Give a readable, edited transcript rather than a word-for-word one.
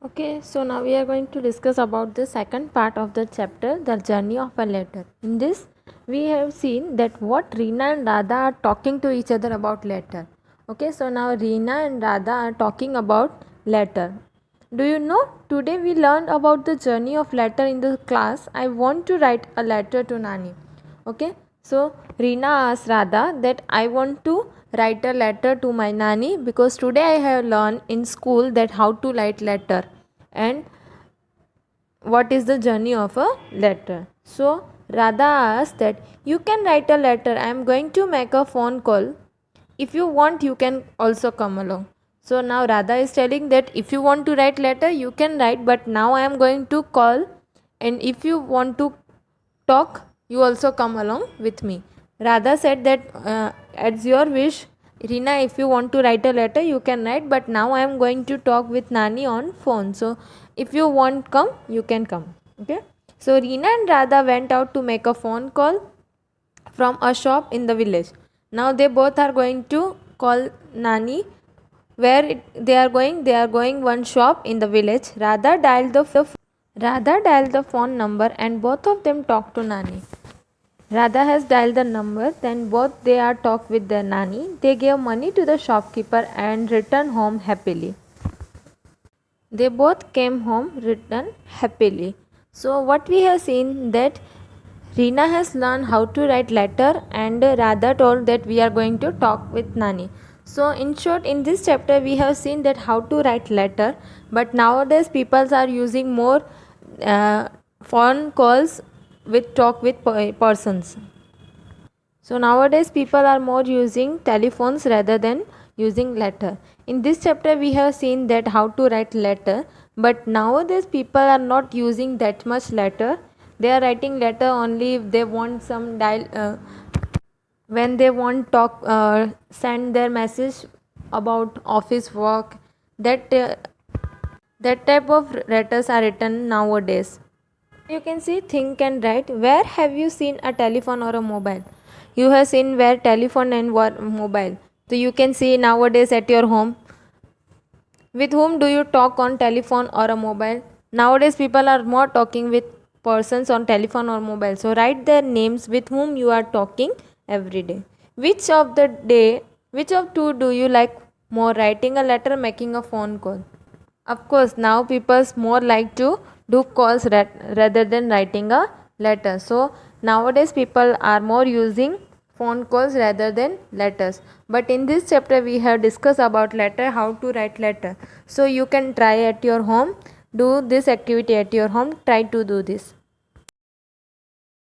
Okay, so now we are going to discuss about the second part of the chapter, the journey of a letter. In this, we have seen that what Reena and Radha are talking to each other about letter. Okay, so now Reena and Radha are talking about letter. Do you know, today we learned about the journey of letter in the class. I want to write a letter to Nani. Okay, so Reena asked Radha that I want to write a letter to my Nani because today I have learned in school that how to write letter and what is the journey of a letter. So Radha asked that you can write a letter. I am going to make a phone call. If you want, you can also come along. So now Radha is telling that if you want to write letter, you can write, but now I am going to call, and if you want to talk, you also come along with me. Radha said that it's your wish, Reena, if you want to write a letter, you can write, but now I am going to talk with Nani on phone. So if you want come, you can come. Okay. So Reena and Radha went out to make a phone call from a shop in the village. Now they both are going to call Nani. They are going? They are going one shop in the village. Radha dialed the phone number and both of them talked to Nani. Radha has dialed the number, then both they are talked with their Nani. They gave money to the shopkeeper and returned home happily. They both came home returned happily. So what we have seen that Reena has learned how to write letter and Radha told that we are going to talk with Nani. So in short, in this chapter we have seen that how to write letter, but nowadays people are using more phone calls with talk with persons. So nowadays people are more using telephones rather than using letter. In this chapter we have seen that how to write letter, but nowadays people are not using that much letter. They are writing letter only if they want some when they want talk send their message about office work. That that type of letters are written nowadays. You can see think and write. Where have you seen a telephone or a mobile? You have seen where telephone and mobile. So you can see nowadays at your home. With whom do you talk on telephone or a mobile? Nowadays people are more talking with persons on telephone or mobile. So write their names with whom you are talking every day. Which of two do you like more, writing a letter, making a phone call? Of course, now people more like to do calls rather than writing a letter. So nowadays people are more using phone calls rather than letters. But in this chapter we have discussed about letter, how to write letter. So you can try at your home, do this activity at your home, try to do this.